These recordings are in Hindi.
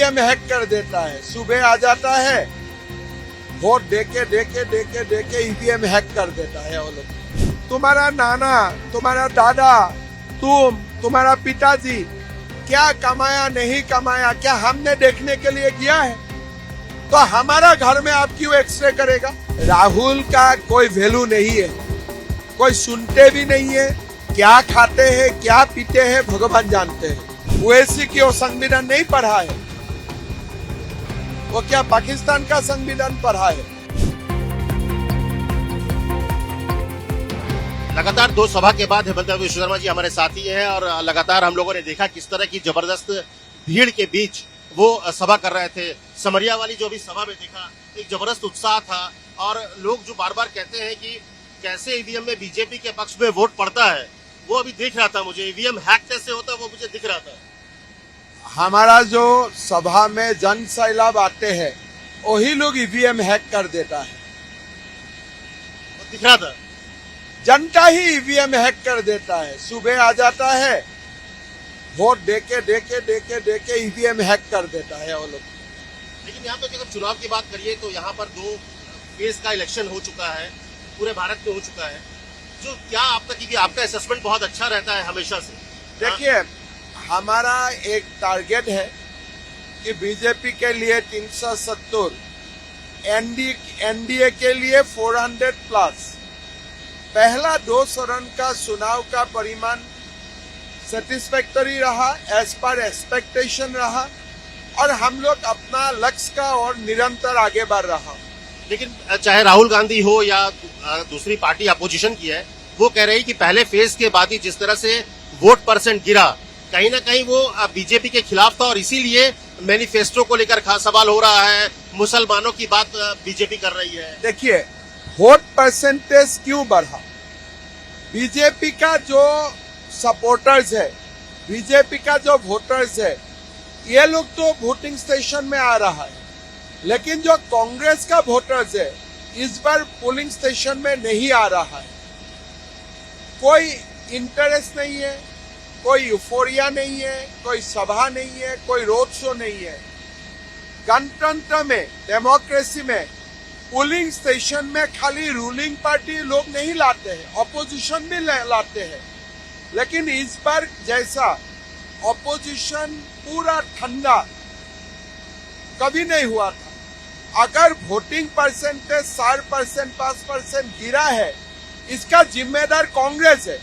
ईवीएम हैक कर देता है। सुबह आ जाता है, वोट देके ईवीएम हैक कर देता है वो लोग। तुम्हारा नाना, तुम्हारा दादा, तुम्हारा पिताजी क्या कमाया नहीं कमाया, क्या हमने देखने के लिए किया है? तो हमारा घर में आप क्यों एक्सरे करेगा? राहुल का कोई वैल्यू नहीं है, कोई सुनते भी नहीं है। क्या खाते हैं क्या पीते हैं भगवान जानते हैं। ओवैसी की वो संविधान नहीं पढ़ा है, वो क्या पाकिस्तान का संविधान पढ़ा है? लगातार दो सभा के बाद हेमंत विश्व शर्मा जी हमारे साथी हैं और लगातार हम लोगों ने देखा किस तरह की जबरदस्त भीड़ के बीच वो सभा कर रहे थे। समरिया वाली जो भी सभा में देखा, एक जबरदस्त उत्साह था और लोग जो बार बार कहते हैं कि कैसे ईवीएम में बीजेपी के पक्ष में वोट पड़ता है, वो अभी दिख रहा था मुझे। ईवीएम हैक कैसे होता है वो मुझे दिख रहा था। हमारा जो सभा में जन सैलाब आते हैं वही लोग ईवीएम हैक कर देता है, वो दिख रहा था। जनता ही ईवीएम हैक कर देता है। सुबह आ जाता है, वोट देके ईवीएम हैक कर देता है वो लोग। लेकिन यहाँ पे अगर चुनाव की बात करिए तो यहाँ पर 2 फेज का इलेक्शन हो चुका है, पूरे भारत में हो चुका है। जो क्या आपका असेसमेंट बहुत अच्छा रहता है हमेशा से। देखिए, हमारा एक टारगेट है कि बीजेपी के लिए 370, एनडीए के लिए 400 प्लस। पहला 2 चरण का चुनाव का परिणाम सेटिस्फैक्टरी रहा, एज पर एक्सपेक्टेशन रहा और हम लोग अपना लक्ष्य का और निरंतर आगे बढ़ रहा। लेकिन चाहे राहुल गांधी हो या दूसरी पार्टी अपोजिशन की है, वो कह रही कि पहले फेज के बाद ही जिस तरह से वोट परसेंट गिरा, कहीं ना कहीं वो बीजेपी के खिलाफ था और इसीलिए मैनिफेस्टो को लेकर खास सवाल हो रहा है। मुसलमानों की बात बीजेपी कर रही है। देखिए, वोट परसेंटेज क्यों बढ़ा? बीजेपी का जो सपोर्टर्स है, बीजेपी का जो वोटर्स है, ये लोग तो वोटिंग स्टेशन में आ रहा है, लेकिन जो कांग्रेस का वोटर्स है इस बार पोलिंग स्टेशन में नहीं आ रहा है। कोई इंटरेस्ट नहीं है, कोई यूफोरिया नहीं है, कोई सभा नहीं है, कोई रोड शो नहीं है। गणतंत्र में, डेमोक्रेसी में पोलिंग स्टेशन में खाली रूलिंग पार्टी लोग नहीं लाते हैं, ऑपोजिशन भी लाते हैं। लेकिन इस बार जैसा ऑपोजिशन पूरा ठंडा कभी नहीं हुआ था। अगर वोटिंग परसेंटेज 4%, 5% गिरा है, इसका जिम्मेदार कांग्रेस है।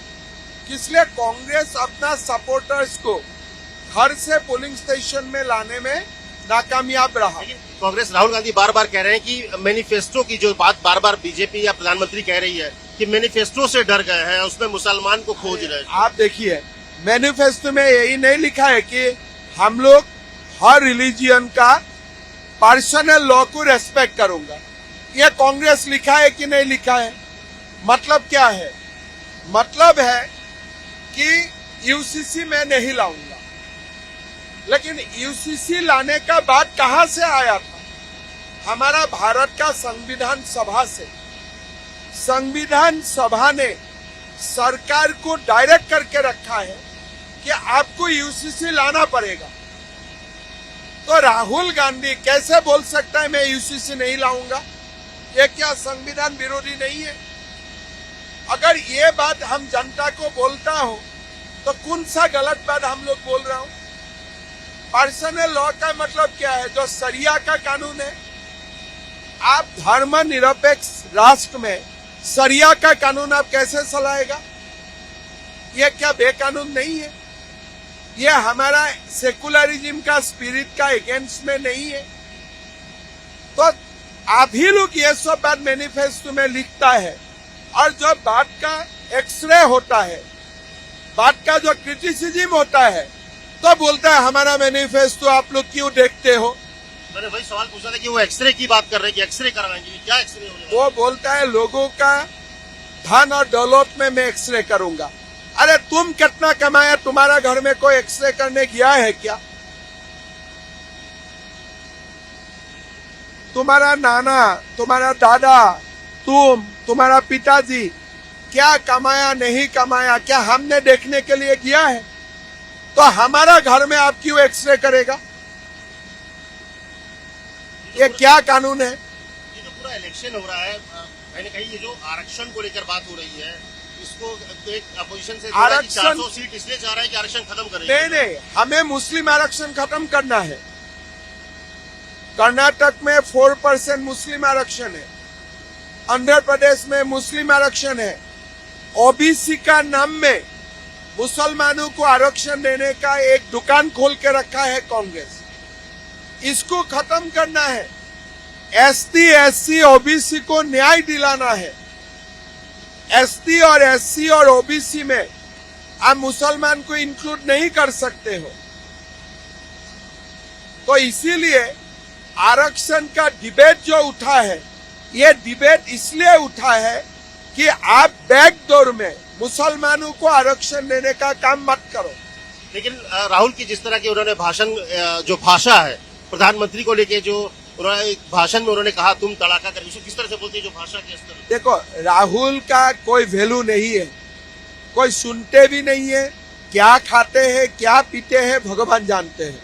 इसलिए कांग्रेस अपना सपोर्टर्स को घर से पोलिंग स्टेशन में लाने में नाकामयाब रहा। कांग्रेस, राहुल गांधी बार बार कह रहे हैं कि मैनिफेस्टो की जो बात बार बार बीजेपी या प्रधानमंत्री कह रही है कि मैनिफेस्टो से डर गए हैं, उसमें मुसलमान को खोज रहे हैं। आप देखिए, मैनिफेस्टो में यही नहीं लिखा है कि हम लोग हर रिलीजियन का पर्सनल लॉ को रेस्पेक्ट करूंगा। ये कांग्रेस लिखा है कि नहीं लिखा है? मतलब क्या है? मतलब है कि यूसीसी में नहीं लाऊंगा। लेकिन यूसीसी लाने का बात कहां से आया था? हमारा भारत का संविधान सभा से। संविधान सभा ने सरकार को डायरेक्ट करके रखा है कि आपको यूसीसी लाना पड़ेगा। तो राहुल गांधी कैसे बोल सकता है मैं यूसीसी नहीं लाऊंगा? ये क्या संविधान विरोधी नहीं है? अगर ये बात हम जनता को बोलता हो तो कौन सा गलत बात हम लोग बोल रहा हूं? पर्सनल लॉ का मतलब क्या है? जो शरिया का कानून है। आप धर्मनिरपेक्ष राष्ट्र में शरिया का कानून आप कैसे चलाएगा? ये क्या बेकानून नहीं है? ये हमारा सेकुलरिज्म का स्पिरिट का अगेंस्ट में नहीं है? तो आप ही लोग ये सब बात मैनिफेस्टो में लिखता है और जो बात का एक्सरे होता है, बात का जो क्रिटिसिज्म होता है, तो बोलता है हमारा मैनिफेस्टो आप लोग क्यों देखते हो? मैंने वही सवाल पूछा था कि वो एक्सरे की बात कर रहे हैं कि एक्सरे करवाएंगे। क्या एक्सरे होने? वो बोलता है लोगों का धन और दौलत में मैं एक्सरे करूंगा। अरे तुम कितना कमाया? तुम्हारा घर में कोई एक्सरे करने गया है क्या? तुम्हारा नाना, तुम्हारा दादा, तुम्हारा पिताजी क्या कमाया नहीं कमाया, क्या हमने देखने के लिए गया है? तो हमारा घर में आप क्यों एक्सरे करेगा? ये क्या कानून है? ये जो पूरा इलेक्शन हो रहा है, कहीं ना कहीं ये जो आरक्षण को लेकर बात हो रही है, इसको तो एक अपोजिशन से आरक्षण- 400 सीट इसलिए चाह रहा है कि आरक्षण खत्म करें। नहीं, हमें मुस्लिम आरक्षण खत्म करना है। कर्नाटक में 4% मुस्लिम आरक्षण है, आंध्र प्रदेश में मुस्लिम आरक्षण है, ओबीसी का नाम में मुसलमानों को आरक्षण देने का एक दुकान खोल के रखा है कांग्रेस। इसको खत्म करना है। एसटी, एससी, ओबीसी को न्याय दिलाना है। एसटी और एससी और ओबीसी में आप मुसलमान को इंक्लूड नहीं कर सकते हो। तो इसीलिए आरक्षण का डिबेट जो उठा है, ये डिबेट इसलिए उठा है कि आप बैकडोर में मुसलमानों को आरक्षण देने का काम मत करो। लेकिन राहुल की जिस तरह की उन्होंने भाषण, जो भाषा है प्रधानमंत्री को लेके, जो उन्होंने एक भाषण में उन्होंने कहा तुम तड़ाका कर, इसको किस तरह से बोलते हैं, जो भाषा के स्तर? देखो, राहुल का कोई वैल्यू नहीं है, कोई सुनते भी नहीं है। क्या खाते हैं, क्या पीते हैं, भगवान जानते हैं।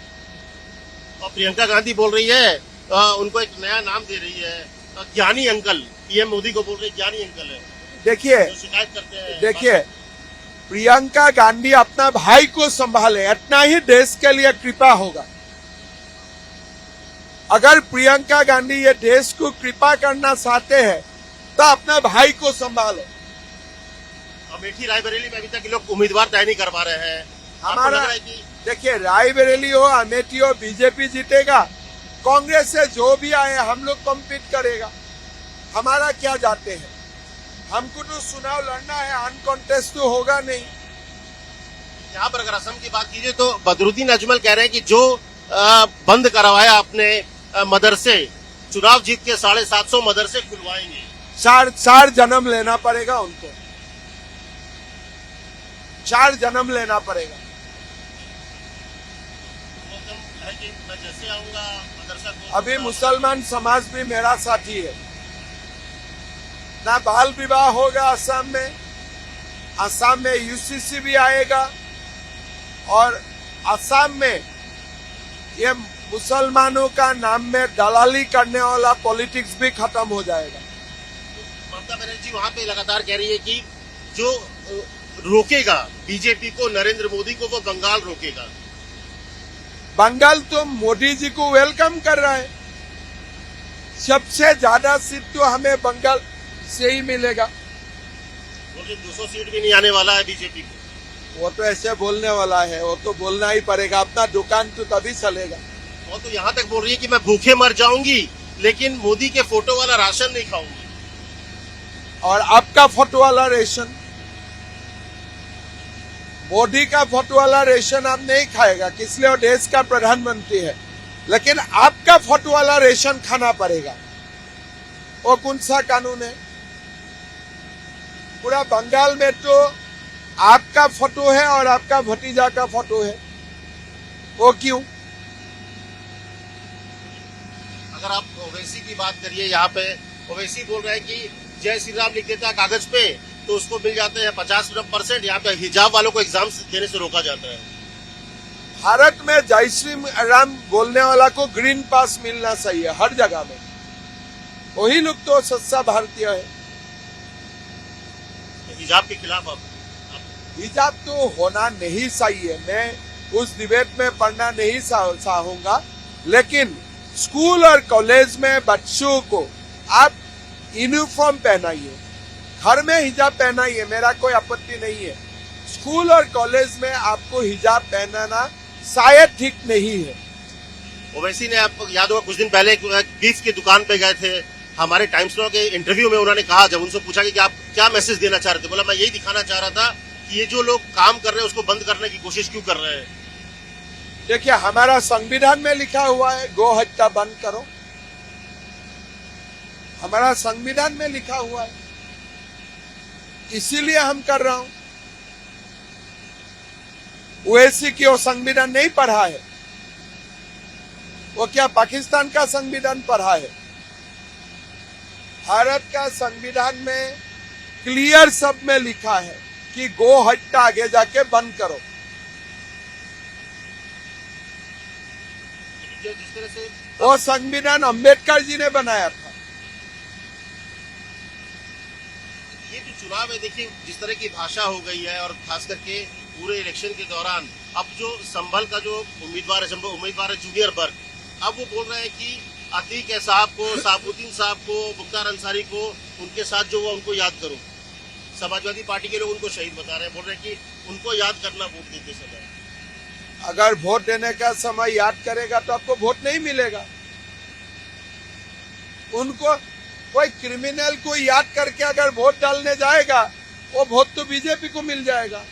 और प्रियंका गांधी बोल रही है, उनको एक नया नाम दे रही है, ज्ञानी अंकल। पीएम मोदी को बोल रही है ज्ञानी अंकल है। देखिए, जो शिकायत करते हैं। देखिए, प्रियंका गांधी अपना भाई को संभाले, इतना ही देश के लिए कृपा होगा। अगर प्रियंका गांधी ये देश को कृपा करना चाहते हैं तो अपना भाई को संभालो। अमेठी रायबरेली में अभी तक लोग उम्मीदवार तय नहीं कर पा रहे हैं। आपको हमारा लग रहा है कि देखिए, रायबरेली हो, अमेठी हो, बीजेपी जीतेगा। कांग्रेस से जो भी आए हम लोग कम्पीट करेगा। हमारा क्या जाते हैं, हमको तो चुनाव लड़ना है, अनकॉन्टेस्ट तो होगा नहीं। यहाँ पर अगर असम की बात कीजिए तो बदरुद्दीन अजमल कह रहे हैं कि जो बंद करवाया अपने मदरसे, चुनाव जीत के 750 मदरसे खुलवाएंगे। चार जन्म लेना पड़ेगा उनको, 4 जन्म लेना पड़ेगा। वो एकदम है कि मैं जैसे आऊंगा मदरसा को। अभी मुसलमान समाज भी मेरा साथी है। ना बाल विवाह होगा असम में। असम में यूसीसी भी आएगा और असम में ये मुसलमानों का नाम में दलाली करने वाला पॉलिटिक्स भी खत्म हो जाएगा। ममता बनर्जी वहां पे लगातार कह रही है कि जो रोकेगा बीजेपी को, नरेंद्र मोदी को, वो बंगाल रोकेगा। बंगाल तो मोदी जी को वेलकम कर रहा है। सबसे ज्यादा सीट तो हमें बंगाल से ही मिलेगा। बोले 200 सीट भी नहीं आने वाला है बीजेपी को। वो तो ऐसे बोलने वाला है, वो तो बोलना ही पड़ेगा। अपना दुकान तो तभी चलेगा। वो तो यहाँ तक बोल रही है कि मैं भूखे मर जाऊंगी लेकिन मोदी के फोटो वाला राशन नहीं खाऊंगी। और आपका फोटो वाला रेशन, मोदी का फोटो वाला रेशन आप नहीं खाएगा, इसलिए वो देश का प्रधानमंत्री है। लेकिन आपका फोटो वाला रेशन खाना पड़ेगा। वो कौन सा कानून है? पूरा बंगाल में तो आपका फोटो है और आपका भतीजा का फोटो है। वो क्यों? अगर आप ओवैसी की बात करिए, यहाँ पे ओवैसी बोल रहे हैं कि जय श्री राम लिख देता है कागज पे तो उसको मिल जाते हैं 50%। यहाँ पे हिजाब वालों को एग्जाम देने से रोका जाता है। भारत में जय श्री राम बोलने वाला को ग्रीन पास मिलना चाहिए हर जगह में। वही लोग तो सच्चा भारतीय है। हिजाब के खिलाफ आप हिजाब तो होना नहीं चाहिए। मैं उस डिबेट में पढ़ना नहीं चाहूंगा, लेकिन स्कूल और कॉलेज में बच्चों को आप यूनिफॉर्म पहनाइए, घर में हिजाब पहनाइए, मेरा कोई आपत्ति नहीं है। स्कूल और कॉलेज में आपको हिजाब पहनाना शायद ठीक नहीं है। ओवैसी ने, आपको याद होगा कुछ दिन पहले बीफ की दुकान पे गए थे। हमारे टाइम्स नाउ के इंटरव्यू में उन्होंने कहा, जब उनसे पूछा कि आप क्या मैसेज देना चाह रहे थे, बोला मैं यही दिखाना चाह रहा था कि ये जो लोग काम कर रहे हैं उसको बंद करने की कोशिश क्यों कर रहे हैं। देखिए, हमारा संविधान में लिखा हुआ है गो हत्या बंद करो। हमारा संविधान में लिखा हुआ है, इसीलिए हम कर रहा हूं। ओवैसी की वो संविधान नहीं पढ़ा है। वो क्या पाकिस्तान का संविधान पढ़ा है? भारत का संविधान में क्लियर शब्द में लिखा है कि गो हत्या आगे जाके बंद करो। जो जिस तरह से वो संविधान अंबेडकर जी ने बनाया था। ये जो चुनाव है, देखिए जिस तरह की भाषा हो गई है, और खास करके पूरे इलेक्शन के दौरान अब जो संभल का जो उम्मीदवार है जूनियर वर्ग, अब वो बोल रहे हैं कि अतीक है साहब को, साबुद्दीन साहब को, मुख्तार अंसारी को, उनके साथ जो हुआ उनको याद करो। समाजवादी पार्टी के लोग उनको शहीद बता रहे हैं, बोल रहे हैं कि उनको याद करना वोट देते समय। अगर वोट देने का समय याद करेगा तो आपको वोट नहीं मिलेगा। उनको कोई क्रिमिनल को याद करके अगर वोट डालने जाएगा, वो वोट तो बीजेपी को मिल जाएगा।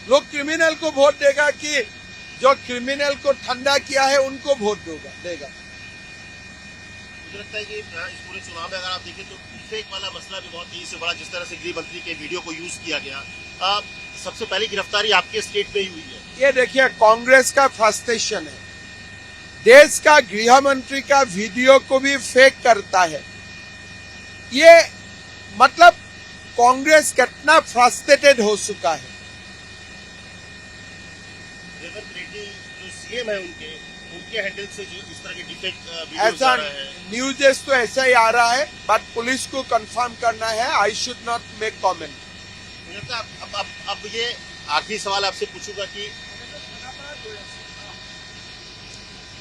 लोग क्रिमिनल को वोट देगा कि जो क्रिमिनल को ठंडा किया है उनको वोट देगा। मुझे लगता है कि इस पूरे चुनाव में अगर आप देखें तो फेक वाला मसला भी बहुत तेजी से बढ़ा। जिस तरह से गृह मंत्री के वीडियो को यूज किया गया, सबसे पहली गिरफ्तारी आपके स्टेट में ही हुई है। ये देखिए कांग्रेस का फ्रस्ट्रेशन है, देश का गृह मंत्री का वीडियो को भी फेक करता है। ये मतलब कांग्रेस कितना फ्रस्ट्रेटेड हो चुका है। रेवंत रेड्डी जो सीएम है, उनके हैंडल से जो इस तरह के डिफेक्ट वीडियोस ऐसा आ रहा है, न्यूज़ तो ऐसा ही आ रहा है, बट पुलिस को कंफर्म करना है। I should not make comment. मुझे लगता है अब ये आखिरी सवाल आपसे पूछूंगा कि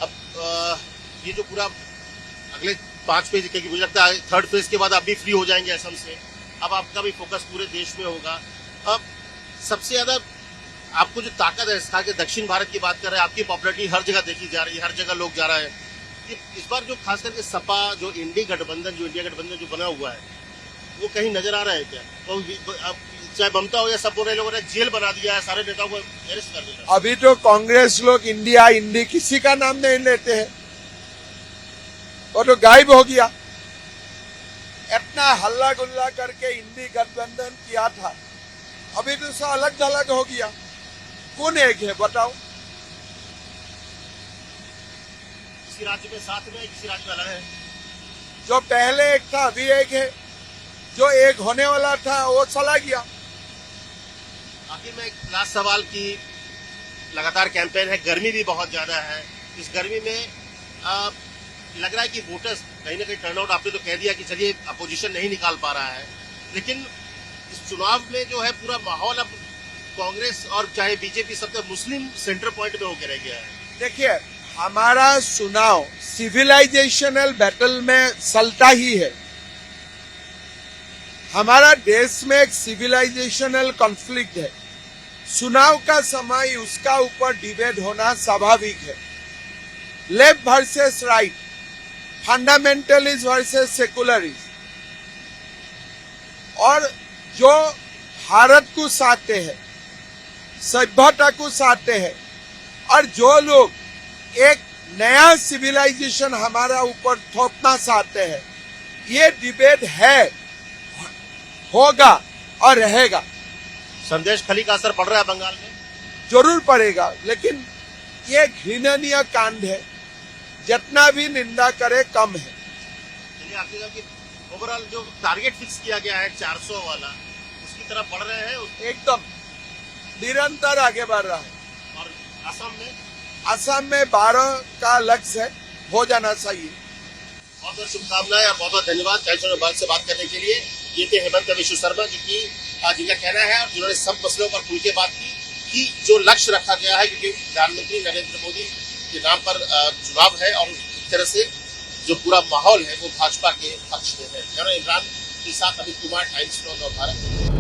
अब ये जो पूरा अगले 5 फेज, क्योंकि मुझे लगता है 3rd फेज के बाद आप भी फ्री हो जाएंगे असम से, अब आपका भी फोकस पूरे देश में होगा। अब सबसे ज्यादा आपको जो ताकत है, खास के दक्षिण भारत की बात कर रहे हैं, आपकी पॉपुलरिटी हर जगह देखी जा रही है, हर जगह लोग जा रहा है कि इस बार जो खास करके सपा जो इंडिया गठबंधन जो बना हुआ है, वो कहीं नजर आ रहा है क्या? तो चाहे ममता हो या सब बोल रहे लोगों ने जेल बना दिया है, सारे नेताओं को अरेस्ट कर दिया। अभी तो कांग्रेस लोग इंडी किसी का नाम नहीं लेते हैं, वो तो गायब हो गया। इतना हल्ला गुल्ला करके इंडी गठबंधन किया था, अभी तो सब अलग थलग हो गया। कौन एक है बताओ? किसी राज्य में साथ में, किसी राज्य में अलग है। जो पहले एक था अभी एक है, जो एक होने वाला था वो चला गया। आखिर में एक लास्ट सवाल की लगातार कैंपेन है, गर्मी भी बहुत ज्यादा है, इस गर्मी में लग रहा है कि वोटर्स कहीं ना कहीं टर्नआउट, आपने तो कह दिया कि चलिए अपोजिशन नहीं निकाल पा रहा है, लेकिन इस चुनाव में जो है पूरा माहौल अब कांग्रेस और चाहे बीजेपी सब मुस्लिम सेंटर पॉइंट में होकर रह गया है। देखिए हमारा चुनाव सिविलाइजेशनल बैटल में चलता ही है। हमारा देश में एक सिविलाइजेशनल कॉन्फ्लिक्ट है। चुनाव का समय उसका ऊपर डिबेट होना स्वाभाविक है। Left versus right, fundamentalist versus secularist, और जो भारत को चाहते हैं, सभ्यता को चाहते हैं, और जो लोग एक नया सिविलाइजेशन हमारा ऊपर थोपना चाहते हैं, ये डिबेट है, होगा और रहेगा। संदेश खली का असर पड़ रहा है बंगाल में? जरूर पड़ेगा, लेकिन ये घृणनीय कांड है, जितना भी निंदा करे कम है। चलिए आखिर की ओवरऑल जो टारगेट फिक्स किया गया है 400 वाला, उसकी तरफ बढ़ रहे हैं एकदम निरंतर आगे बढ़ रहा है। और असम में 12 का लक्ष्य है, हो जाना चाहिए। बहुत बहुत शुभकामनाएं और बहुत बहुत धन्यवाद भारत से बात करने के लिए। ये थे हेमंत विश्व शर्मा, जिनका कहना है और जिन्होंने सब मसलों पर खुल के बात की कि जो लक्ष्य रखा गया है, क्योंकि प्रधानमंत्री नरेंद्र मोदी के नाम पर चुनाव है और एक तरह से जो पूरा माहौल है वो भाजपा के पक्ष में है। इमरान के साथ अमित कुमार, टाइम्स 9 भारत।